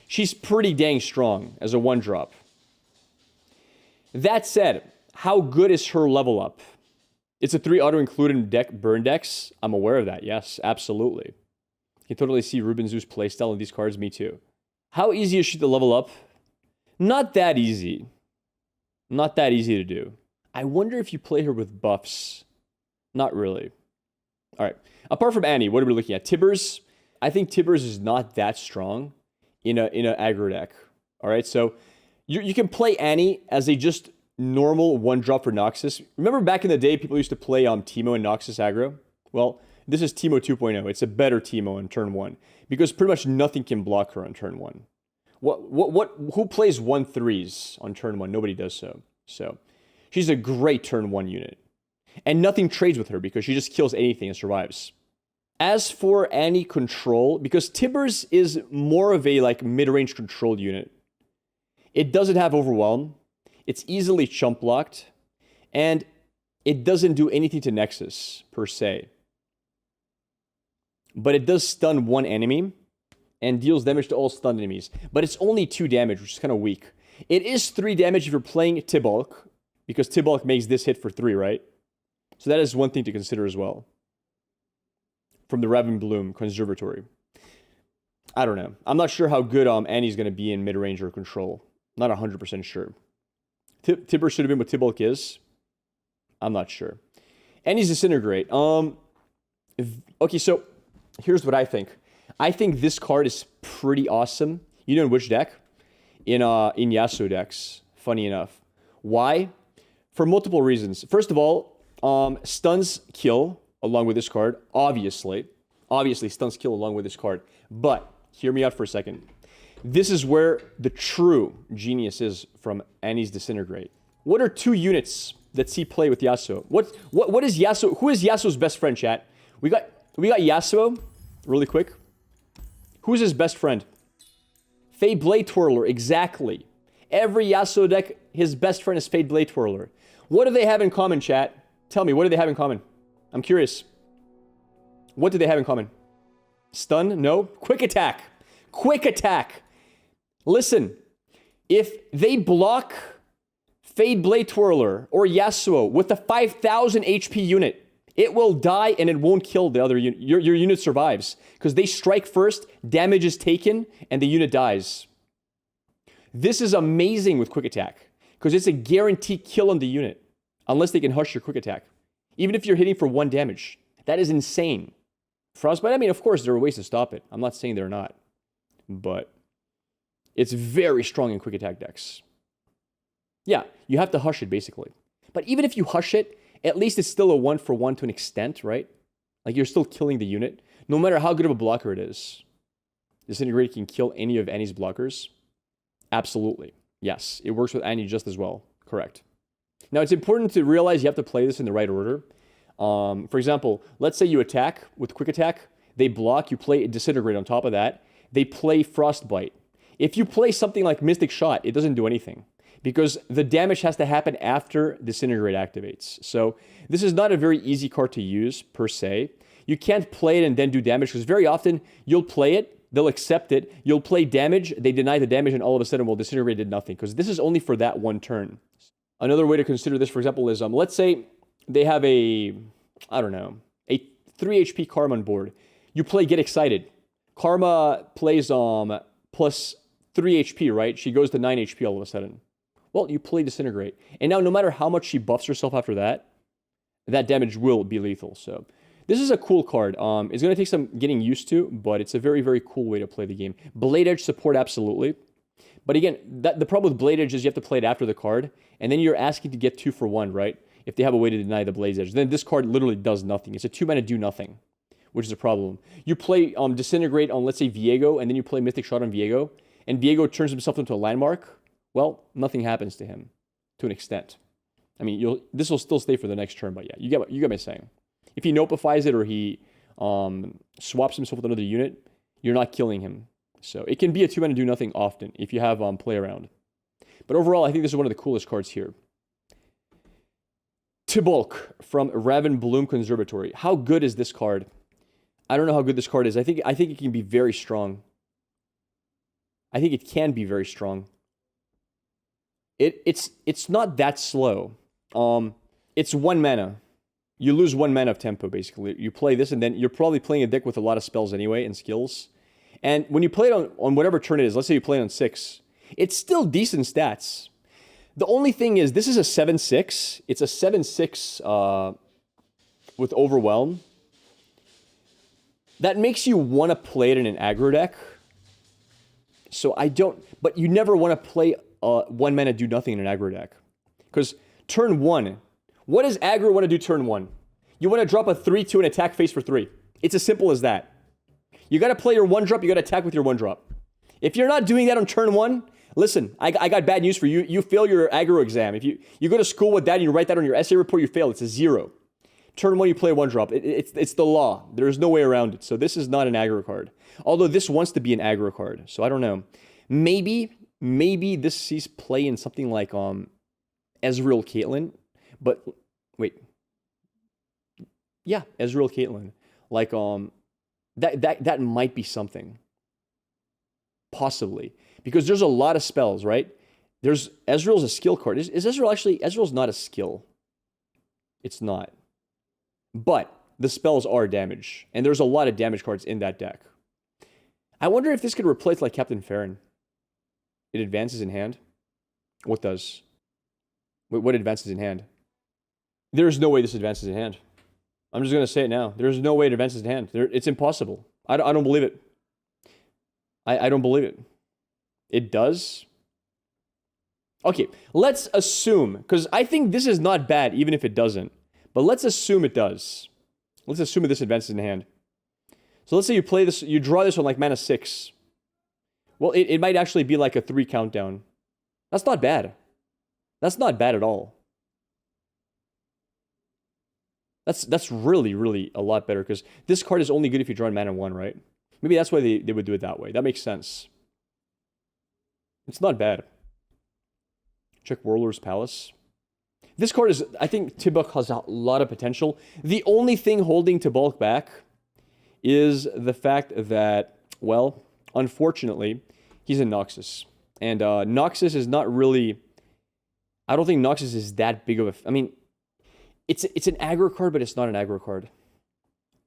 She's pretty dang strong as a 1-drop. That said, how good is her level up? It's a 3 auto-included deck, burn decks. I'm aware of that, yes, absolutely. You can totally see Ruben Zoo's playstyle in these cards, me too. How easy is she to level up? Not that easy. Not that easy to do. I wonder if you play her with buffs. Not really. All right, apart from Annie, what are we looking at? Tibbers. I think Tibbers is not that strong in a aggro deck. All right, so you can play Annie as a just normal 1-drop for Noxus. Remember back in the day, people used to play Teemo and Noxus aggro? Well, this is Teemo 2.0. It's a better Teemo on turn 1 because pretty much nothing can block her on turn 1. Who plays 1/3s on turn 1? Nobody does so. So She's a great turn 1 unit. And nothing trades with her because she just kills anything and survives. As for Annie control, because Tibbers is more of a like mid-range control unit, it doesn't have overwhelm, it's easily chump blocked, and it doesn't do anything to Nexus per se. But it does stun one enemy and deals damage to all stunned enemies. But it's only 2 damage, which is kind of weak. It is 3 damage if you're playing Tibulk, because Tibulk makes this hit for 3, right? So that is one thing to consider as well. From the Ravenbloom Conservatory. I don't know. I'm not sure how good Annie's going to be in mid-range or control. Not 100% sure. Tibber should have been what Tibulk is. I'm not sure. Annie's Disintegrate. Okay, so here's what I think. I think this card is pretty awesome. You know in which deck? In Yasuo decks, funny enough. Why? For multiple reasons. First of all, stuns kill along with this card, obviously. Obviously, stuns kill along with this card. But, hear me out for a second. This is where the true genius is from Annie's Disintegrate. What are 2 units that see play with Yasuo? What is Yasuo? Who is Yasuo's best friend, chat? We got Yasuo, really quick. Who's his best friend? Fade Blade Twirler, exactly. Every Yasuo deck, his best friend is Fade Blade Twirler. What do they have in common, chat? Tell me, what do they have in common? I'm curious. What do they have in common? Stun? No. Quick attack. Quick attack. Listen, if they block Fade Blade Twirler or Yasuo with a 5,000 HP unit, it will die and it won't kill the other unit. Your unit survives. Because they strike first, damage is taken, and the unit dies. This is amazing with quick attack. Because it's a guaranteed kill on the unit. Unless they can hush your quick attack. Even if you're hitting for 1 damage. That is insane. Frostbite, I mean, of course, there are ways to stop it. I'm not saying they're not. But it's very strong in quick attack decks. Yeah, you have to hush it, basically. But even if you hush it, at least it's still a 1-for-1 to an extent, right? Like, you're still killing the unit. No matter how good of a blocker it is. Disintegrate can kill any of Annie's blockers. Absolutely. Yes, it works with Annie just as well. Correct. Now, it's important to realize you have to play this in the right order. For example, let's say you attack with quick attack. They block, you play Disintegrate on top of that. They play Frostbite. If you play something like Mystic Shot, it doesn't do anything. Because the damage has to happen after Disintegrate activates. So this is not a very easy card to use, per se. You can't play it and then do damage, because very often you'll play it, they'll accept it, you'll play damage, they deny the damage, and all of a sudden, well, Disintegrate did nothing. Because this is only for that 1 turn. Another way to consider this, for example, is, let's say they have a 3 HP Karma on board. You play Get Excited. Karma plays plus 3 HP, right? She goes to 9 HP all of a sudden. Well, you play Disintegrate. And now, no matter how much she buffs herself after that, that damage will be lethal. So, this is a cool card. It's going to take some getting used to, but it's a very, very cool way to play the game. Blade Edge support, absolutely. But again, the problem with Blade Edge is you have to play it after the card, and then you're asking to get 2 for 1, right? If they have a way to deny the Blade Edge. Then this card literally does nothing. It's a 2-mana do nothing, which is a problem. You play Disintegrate on, let's say, Viego, and then you play Mystic Shot on Viego, and Viego turns himself into a landmark. Well, nothing happens to him, to an extent. I mean, this will still stay for the next turn, but yeah, you get my saying. If he nopifies it or he swaps himself with another unit, you're not killing him. So it can be a 2-mana do nothing often if you have play around. But overall, I think this is one of the coolest cards here. Tibulk from Ravenbloom Conservatory. How good is this card? I don't know how good this card is. I think it can be very strong. I think it can be very strong. It's not that slow. It's 1 mana. You lose 1 mana of tempo, basically. You play this, and then you're probably playing a deck with a lot of spells anyway, and skills. And when you play it on whatever turn it is, let's say you play it on 6, it's still decent stats. The only thing is, this is a 7/6. It's a 7/6 with Overwhelm. That makes you want to play it in an aggro deck. So I don't... But you never want to play 1 mana do nothing in an aggro deck. Because turn 1... What does aggro want to do turn 1? You want to drop a 3/2 and attack face for 3. It's as simple as that. You got to play your 1-drop, you got to attack with your 1-drop. If you're not doing that on turn 1, Listen, I got bad news for you. You fail your aggro exam. If you go to school with that and you write that on your essay report, you fail. It's a 0. Turn 1, you play 1 drop. It's the law. There's no way around it. So this is not an aggro card. Although this wants to be an aggro card. So I don't know. Maybe this sees play in something like Ezreal Caitlyn. But wait. Yeah, Ezreal Caitlyn. Like that might be something. Possibly. Because there's a lot of spells, right? There's Ezreal's a skill card. Is Ezreal actually... Ezreal's not a skill. It's not. But the spells are damage. And there's a lot of damage cards in that deck. I wonder if this could replace like Captain Farron. It advances in hand. What does? Wait, what advances in hand? There's no way this advances in hand. I'm just going to say it now. There's no way it advances in hand. It's impossible. I don't believe it. I don't believe it. It does? Okay, let's assume, because I think this is not bad even if it doesn't. But let's assume it does. Let's assume this advances in hand. So let's say you play this, you draw this on like mana 6. Well, it might actually be like a 3 countdown. That's not bad. That's not bad at all. That's really, really a lot better, because this card is only good if you draw in mana 1, right? Maybe that's why they would do it that way. That makes sense. It's not bad. Check Warlord's Palace. This card is, I think Tibuk has a lot of potential. The only thing holding Tibuk back is the fact that, well, unfortunately, he's in Noxus. And Noxus is not really... I don't think Noxus is that big of a... I mean, it's an aggro card, but it's not an aggro card.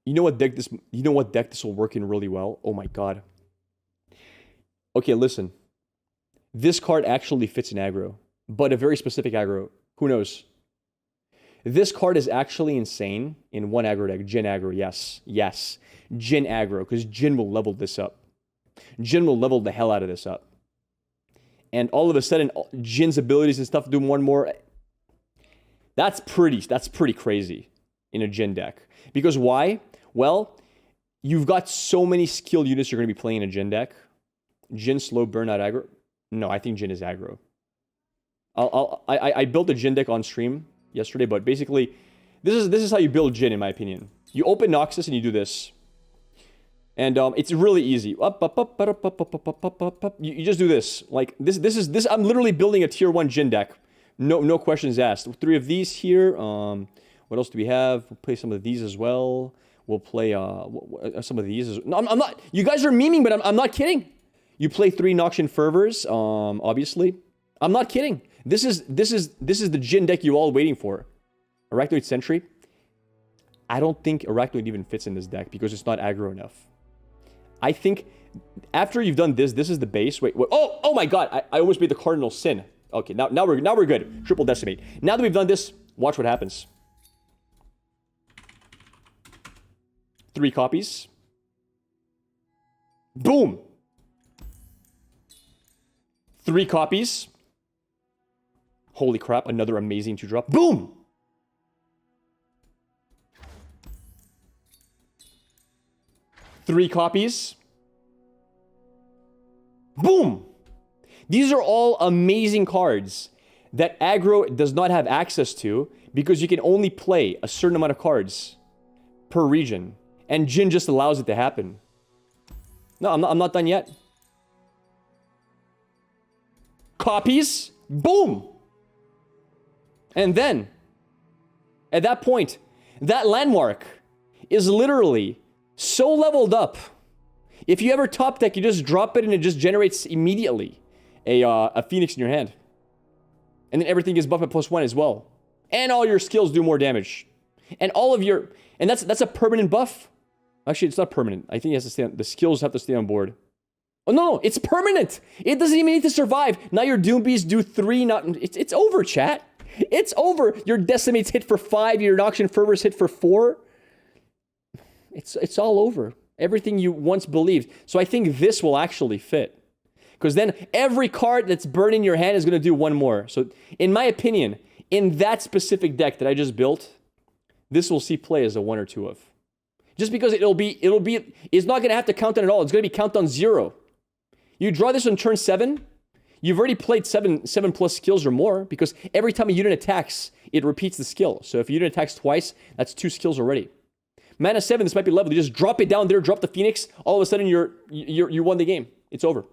You know what deck this will work in really well? Oh my god. Okay, listen. This card actually fits in aggro, but a very specific aggro. Who knows? This card is actually insane in one aggro deck. Jhin aggro, yes. Yes. Jhin aggro, because Jhin will level this up. Jhin will level the hell out of this up. And all of a sudden, Jin's abilities and stuff do one more. That's pretty crazy in a Jhin deck. Because why? Well, you've got so many skilled units you're going to be playing in a Jhin deck. Jhin slow burnout aggro. No, I think Jhin is aggro. I built a Jhin deck on stream yesterday, but basically, this is how you build Jhin, in my opinion. You open Noxus and you do this. And it's really easy. You just do this. Like, this I'm literally building a tier 1 Jhin deck. No questions asked. 3 of these here. What else do we have? We'll play some of these as well. We'll play some of these as well. No, I'm not. You guys are memeing, but I'm not kidding. You play 3 Noxian Fervors, obviously. I'm not kidding. This is the Jhin deck you all waiting for. Arachnoid Sentry. I don't think Arachnoid even fits in this deck because it's not aggro enough. I think after you've done this is the base. Wait. Oh my god! I almost made the cardinal sin. Okay, now we're good. Triple decimate. Now that we've done this, watch what happens. 3 copies. Boom. 3 copies. Holy crap! Another amazing 2-drop. Boom. Three copies. Boom! These are all amazing cards that aggro does not have access to because you can only play a certain amount of cards per region. And Jhin just allows it to happen. No, I'm not done yet. Copies. Boom! And then, at that point, that landmark is literally so leveled up. If you ever top deck, you just drop it and it just generates immediately a Phoenix in your hand. And then everything is buffed at +1 as well. And all your skills do more damage. And all of your... And that's a permanent buff. Actually, it's not permanent. I think it has to stay on, the skills have to stay on board. Oh, no, it's permanent. It doesn't even need to survive. Now your Doom Beasts do 3, it's over, chat. It's over. Your Decimates hit for 5, your Noxian Fervors hit for 4. It's all over. Everything you once believed. So I think this will actually fit. Because then every card that's burning your hand is going to do 1 more. So in my opinion, in that specific deck that I just built, this will see play as a 1 or 2 of. Just because it's not going to have to count on at all. It's going to be count on 0. You draw this on turn 7. You've already played 7 plus skills or more because every time a unit attacks, it repeats the skill. So if a unit attacks twice, that's 2 skills already. Mana 7, this might be level. You just drop it down there, drop the Phoenix. All of a sudden, you won the game. It's over.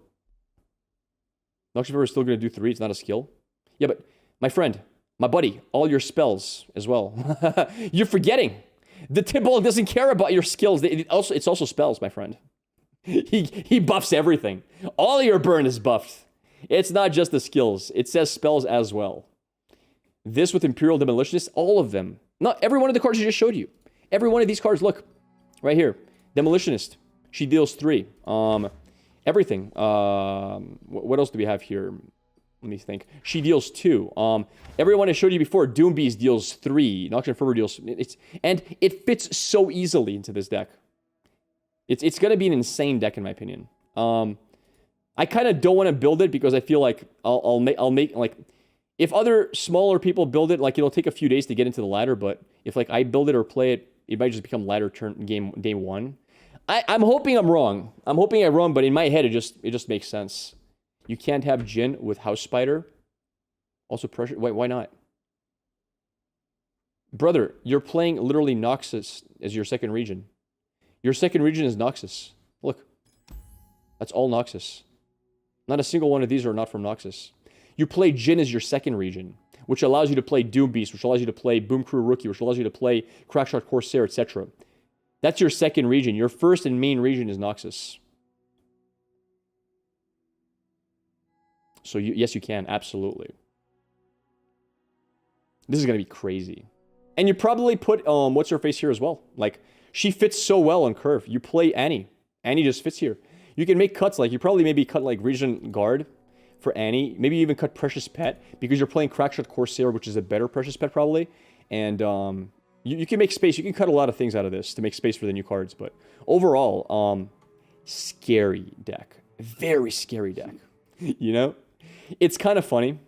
Noxious Fever is still going to do 3. It's not a skill. Yeah, but my friend, my buddy, all your spells as well. You're forgetting. The Tibble doesn't care about your skills. It's also spells, my friend. He buffs everything. All your burn is buffed. It's not just the skills. It says spells as well. This with Imperial Demolitionist, all of them. Not every one of the cards I just showed you. Every one of these cards, look. Right here. Demolitionist. She deals 3. Everything. What else do we have here? Let me think. She deals 2. Everyone I showed you before, Doom Beast deals 3. Noxious Fervor deals... And it fits so easily into this deck. It's going to be an insane deck, in my opinion. I kind of don't want to build it because I feel like I'll make like... If other smaller people build it, like it'll take a few days to get into the ladder, but if like I build it or play it, it might just become ladder turn game day 1. I'm hoping I'm wrong. I'm hoping I'm wrong, but in my head it just makes sense. You can't have Jin with House Spider. Also pressure. Wait, why not? Brother, you're playing literally Noxus as your second region. Your second region is Noxus. Look. That's all Noxus. Not a single one of these are not from Noxus. You play Jin as your second region, which allows you to play Doom Beast, which allows you to play Boom Crew Rookie, which allows you to play Crackshot Corsair, etc. That's your second region. Your first and main region is Noxus. So yes, you can. Absolutely. This is going to be crazy. And you probably put, what's her face here as well. Like, she fits so well on Curve. You play Annie. Annie just fits here. You can make cuts, like, you probably maybe cut, like, Regent Guard for Annie. Maybe even cut Precious Pet, because you're playing Crackshot Corsair, which is a better Precious Pet, probably. And, you can make space. You can cut a lot of things out of this to make space for the new cards. But overall, scary deck. Very scary deck. You know? It's kind of funny.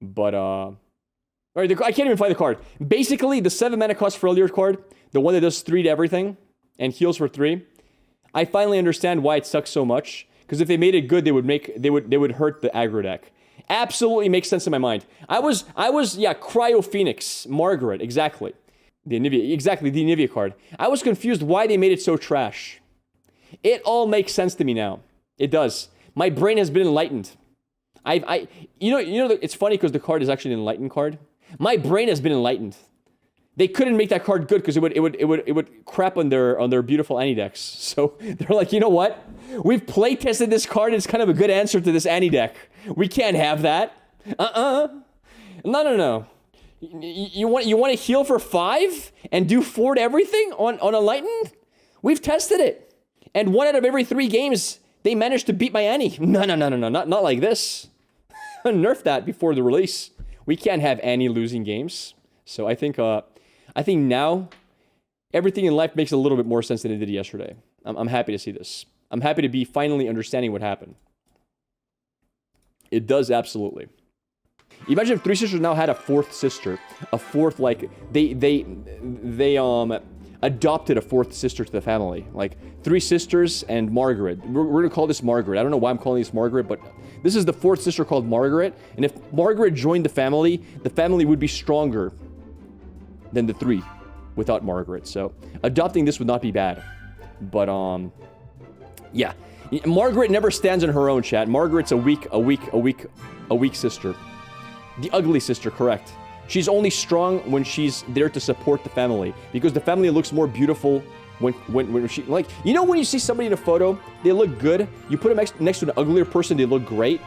But, alright, I can't even find the card. Basically, the 7 mana cost Freljord card, the one that does 3 to everything, and heals for 3, I finally understand why it sucks so much. Because if they made it good, they would hurt the aggro deck. Absolutely makes sense in my mind. I was, yeah, Cryophoenix, Margaret, exactly. The Anivia card. I was confused why they made it so trash. It all makes sense to me now. It does. My brain has been enlightened. You know, it's funny because the card is actually an enlightened card. My brain has been enlightened. They couldn't make that card good because it would crap on their beautiful Annie decks. So they're like, you know what? We've play tested this card. It's kind of a good answer to this Annie deck. We can't have that. No. You want to heal for 5 and do 4 to everything on Enlightened? We've tested it, and 1 out of every 3 games they managed to beat my Annie. No, not like this. Nerf that before the release. We can't have Annie losing games. So I think now everything in life makes a little bit more sense than it did yesterday. I'm happy to see this. I'm happy to be finally understanding what happened. It does absolutely. Imagine if 3 sisters now had a 4th sister, a 4th, like they adopted a 4th sister to the family, like 3 sisters and Margaret. We're gonna call this Margaret. I don't know why I'm calling this Margaret, but this is the 4th sister called Margaret. And if Margaret joined the family would be stronger than the 3 without Margaret. So adopting this would not be bad. But yeah, Margaret never stands on her own, chat. Margaret's a weak sister. The ugly sister, correct. She's only strong when she's there to support the family, because the family looks more beautiful when she, like, you know, when you see somebody in a photo, they look good. You put them next to an uglier person, they look great.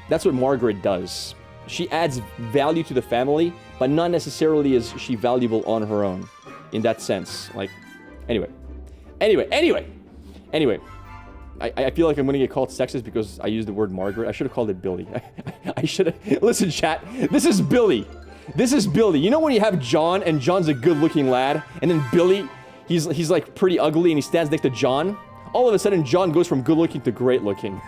That's what Margaret does. She adds value to the family, but not necessarily is she valuable on her own, in that sense. Like, anyway. I feel like I'm gonna get called sexist because I used the word Margaret. I should have called it Billy. I should have. Listen, chat. This is Billy. This is Billy. You know when you have John, and John's a good-looking lad, and then Billy, he's like pretty ugly, and he stands next to John? All of a sudden, John goes from good-looking to great-looking.